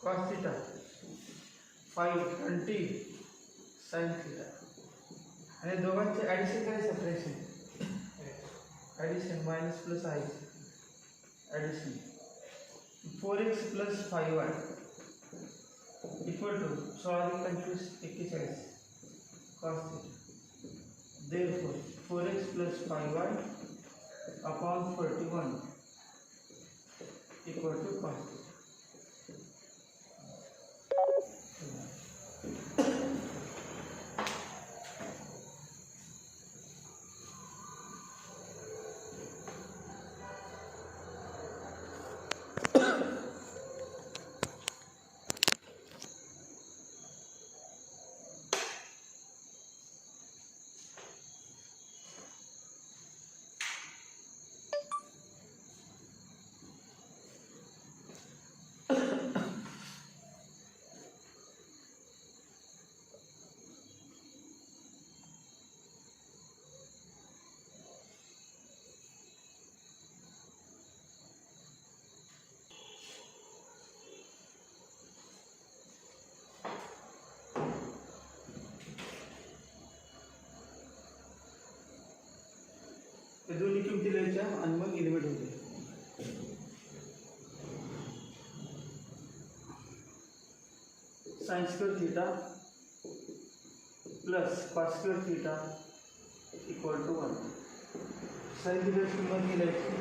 cos theta 520 sin theta. आणि दोघांचे ॲडिशन काय सबट्रॅक्शन ॲडिशन मायनस प्लस आहे addition 4x plus 5y equal to 16 25 41 cos theta. Therefore 4x plus 5y upon 41 equal to cos theta. दोन्ही किमती लिहायच्या आणि मग एलिमेंट होते. Sine square theta plus cos square theta equal to 1. Sine थीटाची किंमत लिहायची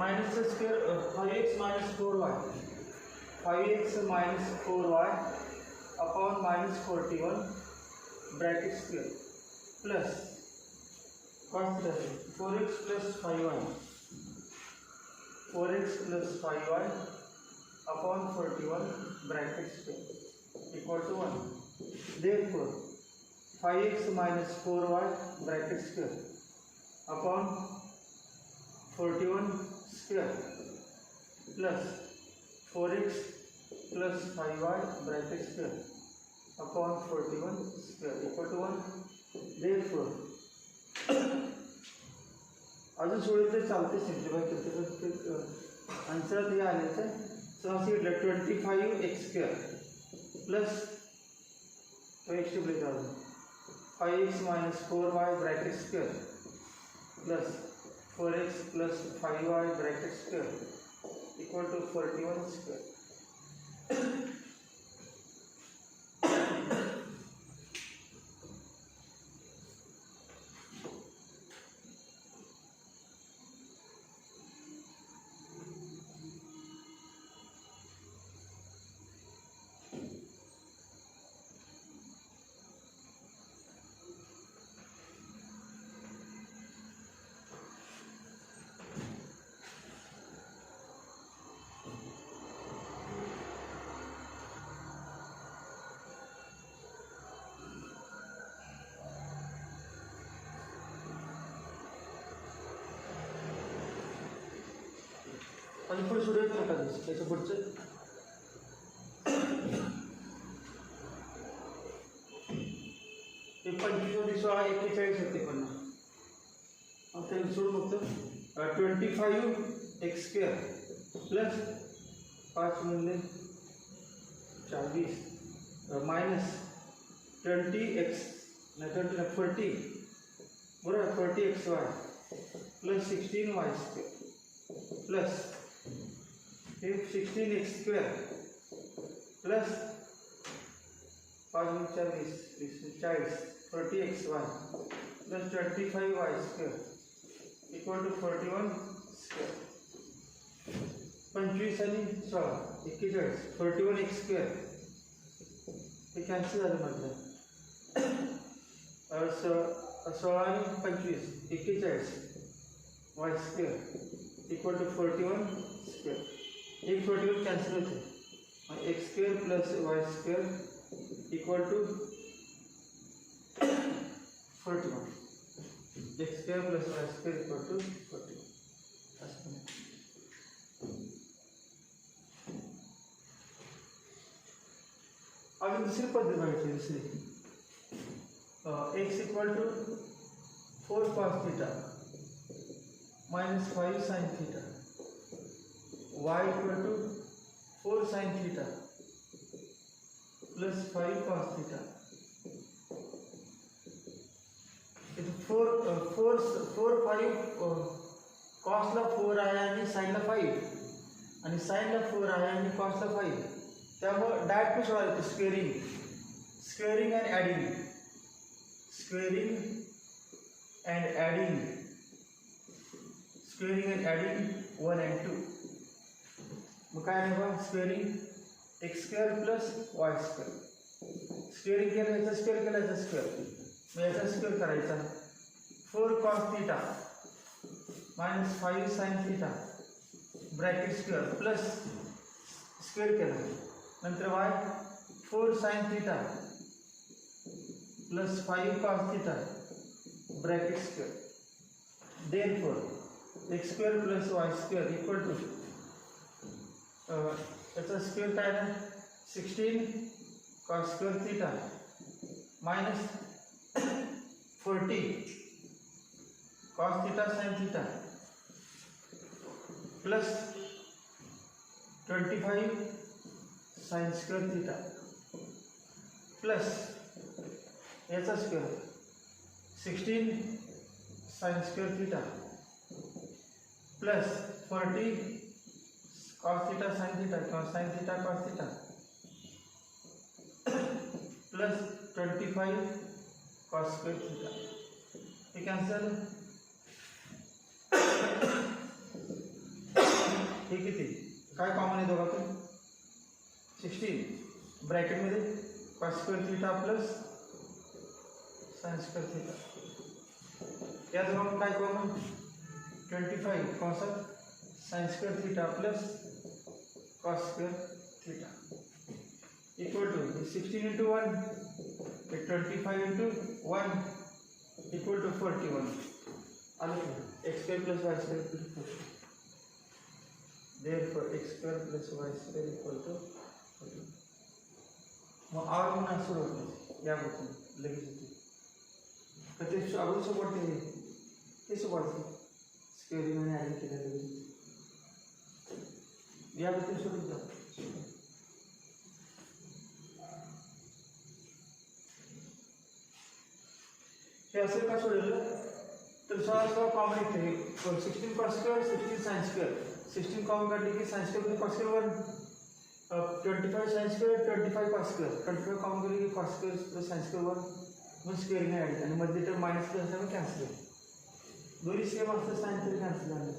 minus the square 5x minus 4y, 5x minus 4y upon minus 41 bracket square plus cos theta 4x plus 5y, 4x plus 5y upon 41 bracket square equal to 1. Therefore 5x minus 4y bracket square upon 41 square plus 4x plus 5y bracket square upon 41 square equal to 1. Therefore अजून सोडलं तर चालते, simplify करते answer हे आलेच आहे. सांगितलं 25x square plus तो एक्स टेबल अजून 5x minus 4y bracket square plus 4x plus 5y bracket square equal to 41 square. आणि पुढे सुरू येत नका दिस त्याच्या पुढचं ते 25 16 41 होते पण आता सोडून बघतो 25x स्क्वेअर प्लस 5 म्हणजे 40 मायनस 20x नाही 40 बरोबर 40xy plus 16y square plus 16x square plus 5 40 40xy plus 25y square equal to 41 square. 25 आणि 16 41 41x स्क्वेअर हे कॅन्सल झालं म्हटलं. 16 आणि 25 41 y square equal to 41 square. एक 41 कॅन्सल होते x square plus Y square equal to 41. X square plus Y square equal to 41 असं. अजून दुसरी पद्धत बघायची. दुसरी x equal to 4 cos theta minus 5 sin theta y equal to 4 sin theta plus 5 cos theta. इथे 4 5 cos ला 4 आहे आणि sin ला 5 आणि sin ला 4 आहे आणि cos ला 5. त्यामुळे डायरेक्ट सोडवायचं squaring and adding squaring and adding 1 and 2. मग काय नाही बघा squaring X square plus Y square squaring केलं याचा स्क्वेअर केला याचा स्क्वेअर मग याचा स्क्वेअर करायचा 4 cos theta minus 5 sin theta bracket square plus square केला नंतर Y 4 sin theta plus 5 cos theta bracket square. Therefore X square plus Y square equal to याचा स्क्वेअर काय आहे 16 cos square theta minus 40 cos theta sin theta plus 25 sin square theta plus याचा square 16 sin square theta plus 40 cos theta sin theta किंवा sin theta cos theta plus 25 cos square theta हे cancel. हे किती काय common आहे दोघातून 16 ब्रॅकेटमध्ये cos square theta plus sine square theta यात मग काय common 25 cos sine square theta plus cos square theta equal to 16 into 1 25 into 1 equal to 41 x square plus y square equal to 40. Therefore x square plus y square equal to 40. मग आवर म्हणून सुरू होते या गोष्टी लगेच होते तर ते अगोदर सोबत ते सोबत स्क्वेअरिंग आणि ॲडिंग केलं लगेच या गोष्टी सोडून जा हे असं का सोडलं तर सहज कॉमन येते 16 cos square 16 sine square 16 common काढले की sine square cos square 25 sine square 25 cos square 25 common काढले की cos square plus sine square 1 मग स्क्वेअरिंग ॲड आणि मध्ये तर मायनस प्लस असल्यामुळे कॅन्सल दोन्ही सेम असतं साइन तरी कॅन्सल झालं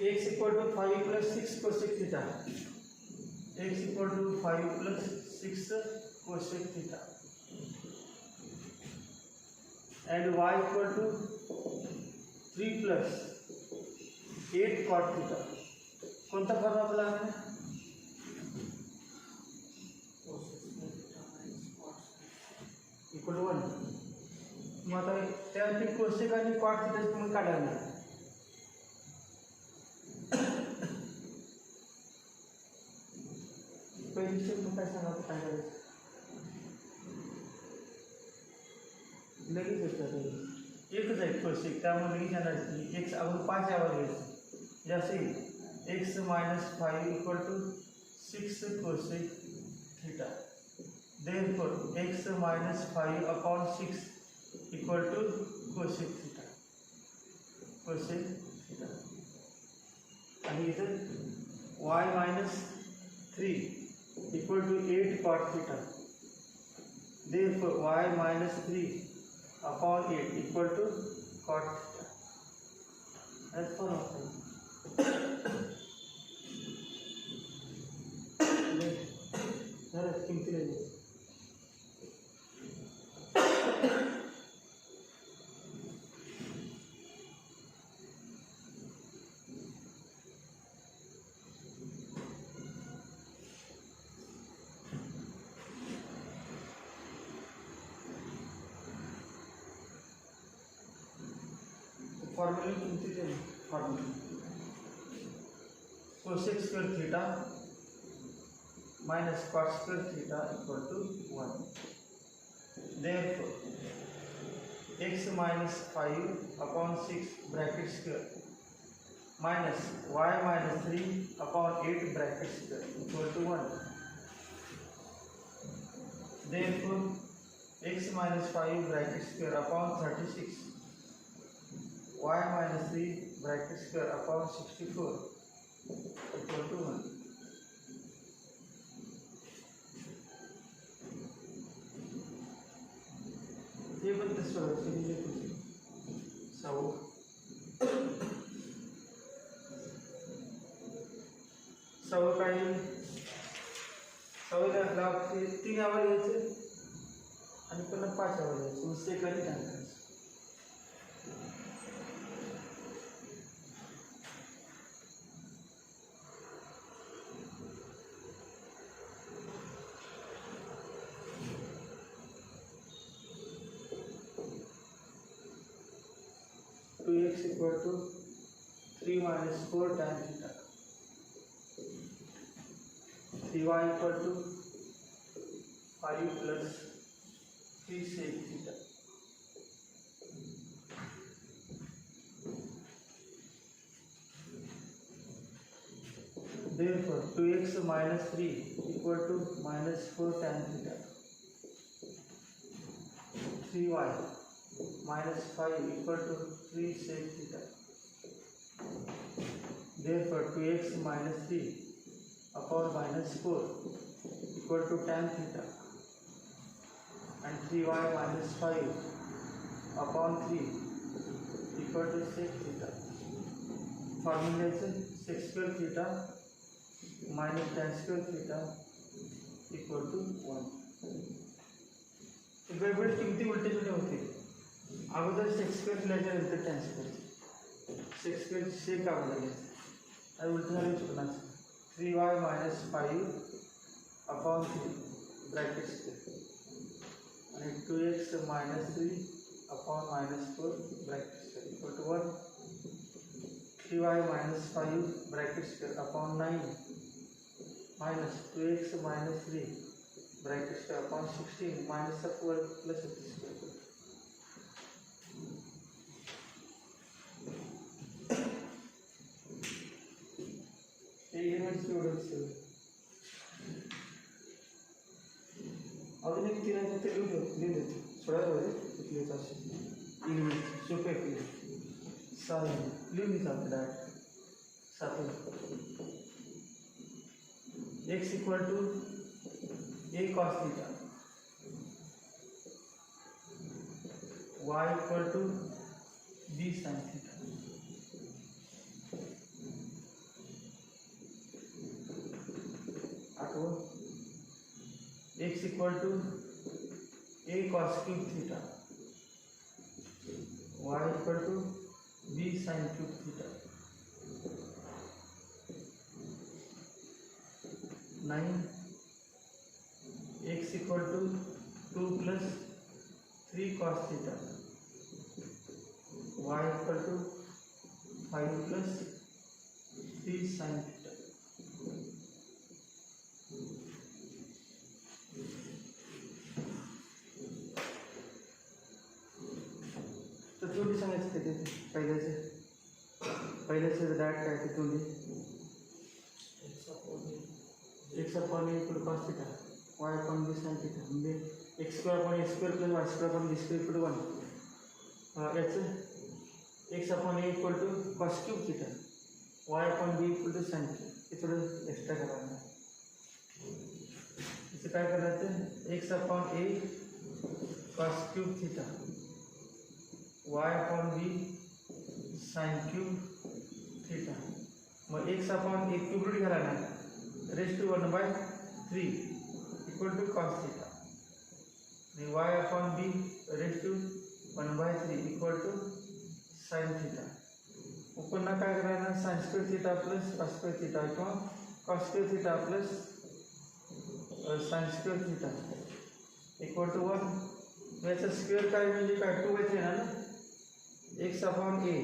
x equal to 5 plus 6 cosec theta. X equal to 5 plus 6 cosec theta. And y equal to 3 plus 8 cot theta. कोणता फॉर्म आपला आहे इक्वल टू 1. मग आता त्यातील कोसेक आणि कॉट थिटा तुम्ही काढायला पहिली स्टेप मग काय सांगा काय करायचं लगेच येतात एकच आहे कोसेक त्यामुळे लगेच येणार एक्स अगोदर 5 यावर घ्यायचं जसे x minus 5 equal to 6 cosec theta. Therefore, x minus 5 upon 6 equal to cosec theta. Cosec theta. And इधर y minus 3 equal to 8 cot theta. Therefore, y minus 3 upon 8 equal to cot theta. That's for all. Formula किती formula cosec square theta minus cot square theta equal to 1. Therefore x minus 5 upon 6 bracket square minus y minus 3 upon 8 bracket square equal to 1. Therefore x minus 5 bracket square upon 36 y minus 3 bracket square upon 64 equal to 1. ये बनते स्वरूप से नीचे कुछ सौ काही सवयला लाभ 3 आवर यायचे आणि पुन्हा 5 आवर यायचे उससे कधी टाकायचं 2x equal to 3 minus 4 tan theta. 3y equal to 5 plus 3 sec theta. Therefore 2x minus 3 equal to minus 4 tan theta. 3y minus 5 equal to 3 sec theta. Therefore 2x minus 3 upon minus 4 equal to tan theta, and 3y minus 5 upon 3 equal to sec theta. Formulation: sec square theta minus tan square theta equal to 1. वेगवेगळी किमती उलटे जुळे होते. अगोदर sec square लिहायच्यानंतर tan square. Sec square sec अगोदर लिहायचं आणि उलटं झालं चुकणार. 3y minus 5 upon 3 bracket square आणि 2x minus 3 upon minus 4 bracket square equal to 1. 3y minus 5 bracket square upon 9 minus 2x minus 3 bracket square upon 16 minus 4 plus 30 square. ये elements की order से अजून एक तीन आहे ते लिहून देतो थोड्या वेळात लिहित असेल. एलिमेंट सोपे केले साधन लिहून जाते direct. 7 x equal to a cos theta, y equal to b sin theta. x equal to a cos cube theta, y equal to b sin cube theta. 9 x equal to 2 plus 3 cos theta, y equal to 5 plus 3 sin theta. तो जोडी सांगायचं ते पहिल्याचे direct काय ते जोडी x upon a equal to cos theta, y upon b sin theta. म्हणजे x square upon a square plus y square upon b square equal to 1. याचं x upon a equal to cos cube theta, y upon b equal to sin theta. हे थोडं extra करायला. इथं काय करायचं x upon a cos cube theta, y upon b sin cube theta. मग x upon a cube root घ्यायला raised to 1/3 equal to cos theta. The y upon b raised to 1/3 equal to sin theta. पुन्हा काय करायला sin square theta plus cos square theta किंवा cos square theta plus sin square theta equal to 1. याचा square काय म्हणजे काय 2/3 येणार ना. x upon a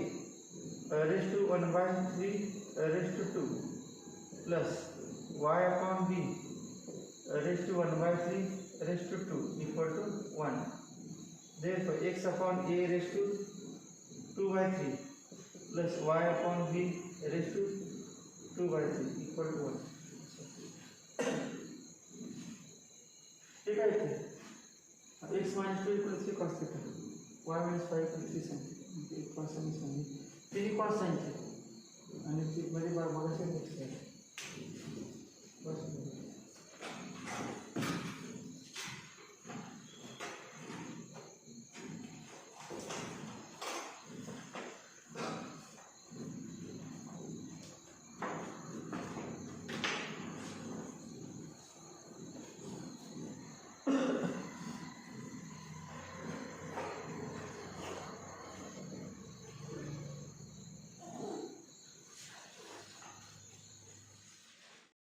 raised to 1/3 raised to 2 plus y upon b raised to 1 by 3 raised to 2 equal to 1. Therefore x upon a raised to 2 by 3 plus y upon b raised to 2 by 3 equal to 1. ठीक आहे ते x minus 2 equal to 3 cos theta, y minus 5 equal to 3 sin theta. म्हणजे एक cos आणि sin तिन्ही cos sin चे आणि मध्ये बघायचं